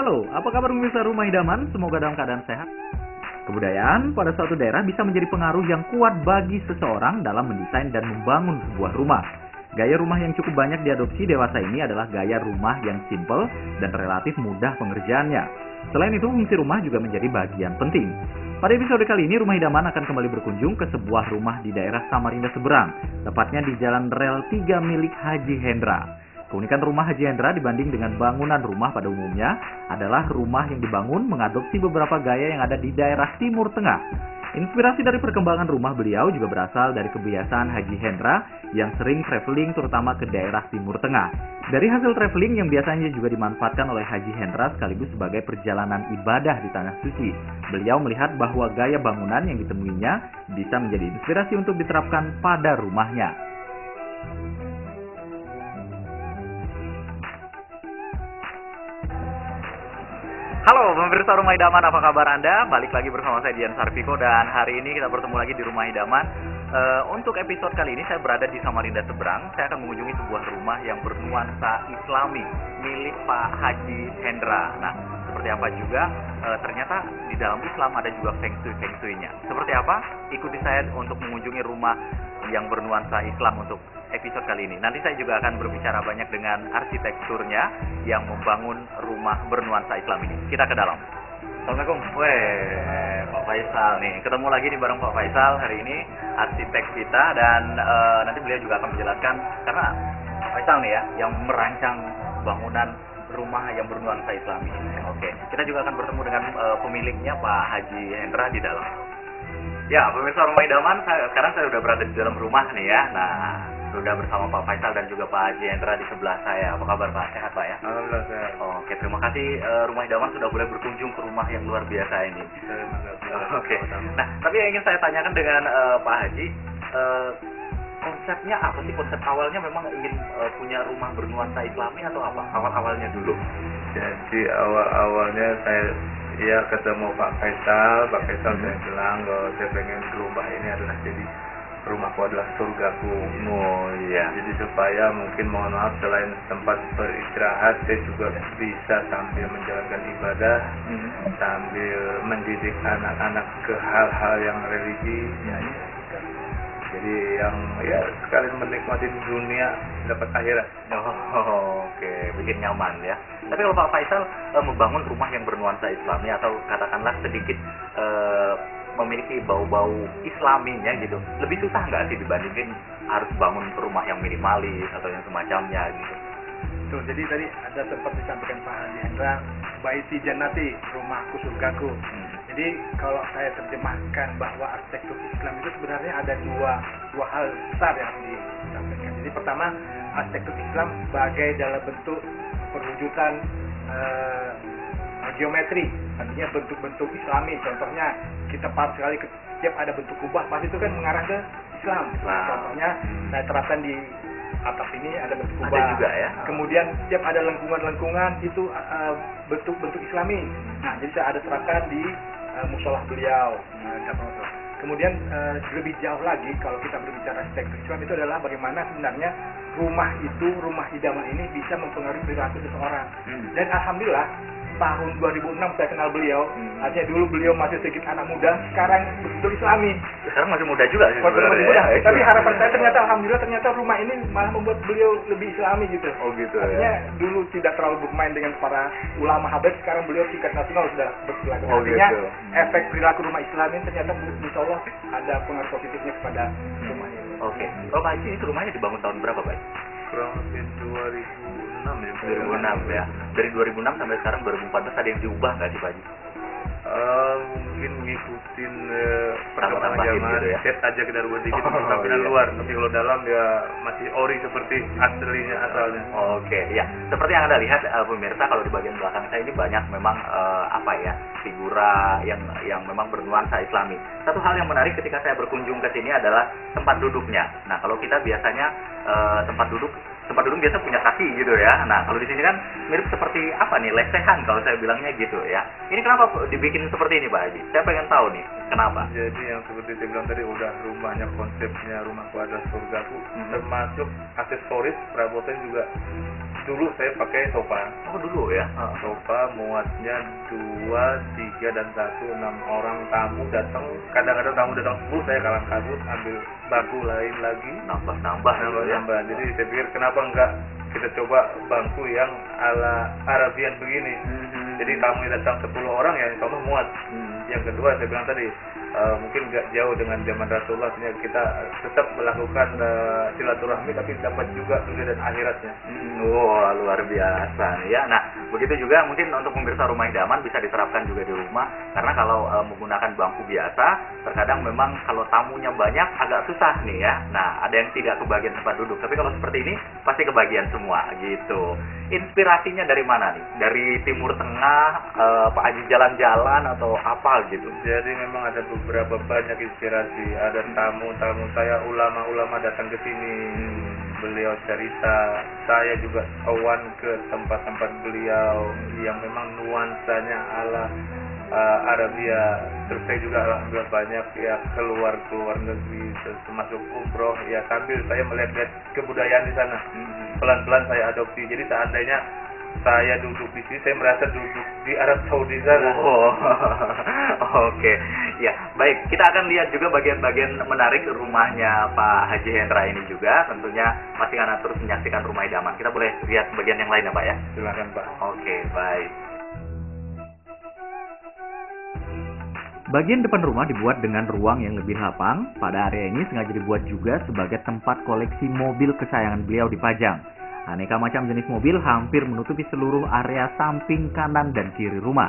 Halo, apa kabar pemirsa Rumah Idaman? Semoga dalam keadaan sehat. Kebudayaan pada suatu daerah bisa menjadi pengaruh yang kuat bagi seseorang dalam mendesain dan membangun sebuah rumah. Gaya rumah yang cukup banyak diadopsi dewasa ini adalah gaya rumah yang simpel dan relatif mudah pengerjaannya. Selain itu, fungsi rumah juga menjadi bagian penting. Pada episode kali ini, Rumah Idaman akan kembali berkunjung ke sebuah rumah di daerah Samarinda Seberang, tepatnya di Jalan Rel 3 milik Haji Hendra. Keunikan rumah Haji Hendra dibanding dengan bangunan rumah pada umumnya adalah rumah yang dibangun mengadopsi beberapa gaya yang ada di daerah Timur Tengah. Inspirasi dari perkembangan rumah beliau juga berasal dari kebiasaan Haji Hendra yang sering traveling terutama ke daerah Timur Tengah. Dari hasil traveling yang biasanya juga dimanfaatkan oleh Haji Hendra sekaligus sebagai perjalanan ibadah di Tanah Suci, beliau melihat bahwa gaya bangunan yang ditemuinya bisa menjadi inspirasi untuk diterapkan pada rumahnya. Halo pemirsa Rumah Idaman, apa kabar Anda? Balik lagi bersama saya Dian Sarviko dan hari ini kita bertemu lagi di Rumah Idaman. Untuk episode kali ini saya berada di Samarinda Seberang. Saya akan mengunjungi sebuah rumah yang bernuansa Islami milik Pak Haji Hendra. Nah, seperti apa juga ternyata di dalam Islam ada juga feng shui-nya. Seperti apa? Ikuti saya untuk mengunjungi rumah yang bernuansa Islam untuk episode kali ini. Nanti saya juga akan berbicara banyak dengan arsitekturnya yang membangun rumah bernuansa Islam ini. Kita ke dalam. Assalamualaikum. Pak Faisal nih. Ketemu lagi nih bareng Pak Faisal hari ini, arsitek kita, dan nanti beliau juga akan menjelaskan karena Pak Faisal nih ya yang merancang bangunan rumah yang bernuansa Islami. Oke, kita juga akan bertemu dengan pemiliknya Pak Haji Hendra di dalam. Ya, pemirsa Rumah Idaman, sekarang saya sudah berada di dalam rumah nih ya. Nah, sudah bersama Pak Faisal dan juga Pak Haji Hendra di sebelah saya. Apa kabar Pak? Sehat Pak ya? Alhamdulillah sehat. Oke, terima kasih Rumah Idaman sudah boleh berkunjung ke rumah yang luar biasa ini. Oke. Nah, tapi yang ingin saya tanyakan dengan Pak Haji, konsepnya apa sih? Konsep awalnya memang ingin punya rumah bernuansa Islami atau apa? Awal-awalnya dulu. Jadi awal-awalnya saya ketemu Pak Faisal saya bilang kalau saya pengen rumah ini adalah jadi rumahku adalah surgaku. Oh iya. Jadi supaya mungkin mohon maaf selain tempat beristirahat, saya juga bisa sambil menjalankan ibadah, sambil mendidik anak-anak ke hal-hal yang religi. Jadi yang sekalian menikmati dunia dapat akhirat. Oke, bikin nyaman ya. Tapi kalau Pak Faisal membangun rumah yang bernuansa Islami atau katakanlah sedikit memiliki bau-bau Islaminya gitu, lebih susah nggak sih dibandingin harus bangun rumah yang minimalis atau yang semacamnya gitu? Betul, jadi tadi ada sempat disampaikan Pak Haji Hendra, Baiti Jannati, rumahku surgaku. Jadi kalau saya terjemahkan bahwa arsitektur Islam itu sebenarnya ada dua hal besar yang disampaikan. Jadi pertama, arsitektur Islam sebagai dalam bentuk perwujudan geometri, artinya bentuk-bentuk Islami. Contohnya kita paham sekali setiap ada bentuk kubah pasti itu kan mengarah ke Islam. Contohnya saya terapkan di atap ini ada bentuk kubah. Ada juga ya. Kemudian setiap ada lengkungan-lengkungan itu bentuk-bentuk Islami. Nah, jadi saya ada terapkan di musolah beliau. Kemudian lebih jauh lagi kalau kita berbicara arsitektur Islam itu adalah bagaimana sebenarnya rumah idaman ini bisa mempengaruhi perilaku seseorang. Dan alhamdulillah tahun 2006 saya kenal beliau. Artinya dulu beliau masih sedikit anak muda, sekarang betul Islami. Sekarang masih muda juga sih sebenarnya. Masih muda. Tapi harapan saya ternyata rumah ini malah membuat beliau lebih Islami gitu. Oh gitu. Artinya dulu tidak terlalu bermain dengan para ulama habaib, sekarang beliau tingkat nasional sudah berperilaku. Artinya efek perilaku rumah Islami ternyata insya Allah ada pengaruh positifnya kepada rumah ini. Oke. Kalau Pak Haji itu rumahnya dibangun tahun berapa Pak? Kurang lebih 2006 ya. Dari 2006 sampai sekarang 2014 ada yang diubah nggak sih Pak Haji? Mungkin ngikutin perkembangan zaman gitu ya. Set aja kita rubah dikit tampilan luar, tapi kalau dalam ya masih ori seperti aslinya asalnya. Oke, ya. Seperti yang Anda lihat pemirsa, kalau di bagian belakang saya ini banyak memang figura yang memang bernuansa Islami. Satu hal yang menarik ketika saya berkunjung ke sini adalah tempat duduknya. Nah, kalau kita biasanya tempat duduk biasa punya kaki gitu ya. Nah, kalau di sini kan mirip seperti apa nih, lesehan kalau saya bilangnya gitu ya. Ini kenapa dibikin seperti ini Pak Haji? Saya pengen tahu nih, kenapa? Jadi yang seperti saya bilang tadi, udah rumahnya konsepnya rumahku adalah surgaku, termasuk aksesoris perabotan juga dulu saya pakai sofa. Oh dulu ya. Sofa muatnya 2, 3 dan 1, 6 orang tamu datang. Kadang-kadang tamu datang 10, saya kalang kabut ambil bangku lain lagi. Nambah ya. Jadi saya pikir kenapa enggak kita coba bangku yang ala Arabian begini. Jadi tamu datang 10 orang ya insya Allah muat. Yang kedua saya bilang tadi mungkin nggak jauh dengan zaman Rasulullah, kita tetap melakukan silaturahmi tapi dapat juga dunia dan akhiratnya. Wow, luar biasa nih ya. Nah, begitu juga mungkin untuk pemirsa Rumah Idaman bisa diterapkan juga di rumah, karena kalau menggunakan bangku biasa, terkadang memang kalau tamunya banyak agak susah nih ya. Nah, ada yang tidak kebagian tempat duduk, tapi kalau seperti ini pasti kebagian semua gitu. Inspirasinya dari mana nih? Dari Timur Tengah, Pak Haji jalan-jalan atau apa gitu? Jadi memang ada beberapa banyak inspirasi. Ada tamu-tamu saya, ulama-ulama datang ke sini. Beliau cerita, saya juga kawan ke tempat-tempat beliau yang memang nuansanya ala Arabia. Terus saya juga alhamdulillah banyak ya keluar negeri, termasuk umroh ya, sambil saya melihat kebudayaan di sana. Pelan-pelan saya adopsi. Jadi seandainya saya duduk di sini, saya merasa duduk di Arab Saudi sana. Oke. Ya, baik. Kita akan lihat juga bagian-bagian menarik rumahnya Pak Haji Hendra ini juga. Tentunya masih akan terus menyaksikan Rumah Idaman. Kita boleh lihat bagian yang lain ya, Pak ya? Silakan, Pak. Oke, baik. Bagian depan rumah dibuat dengan ruang yang lebih lapang. Pada area ini sengaja dibuat juga sebagai tempat koleksi mobil kesayangan beliau dipajang. Aneka macam jenis mobil hampir menutupi seluruh area samping kanan dan kiri rumah.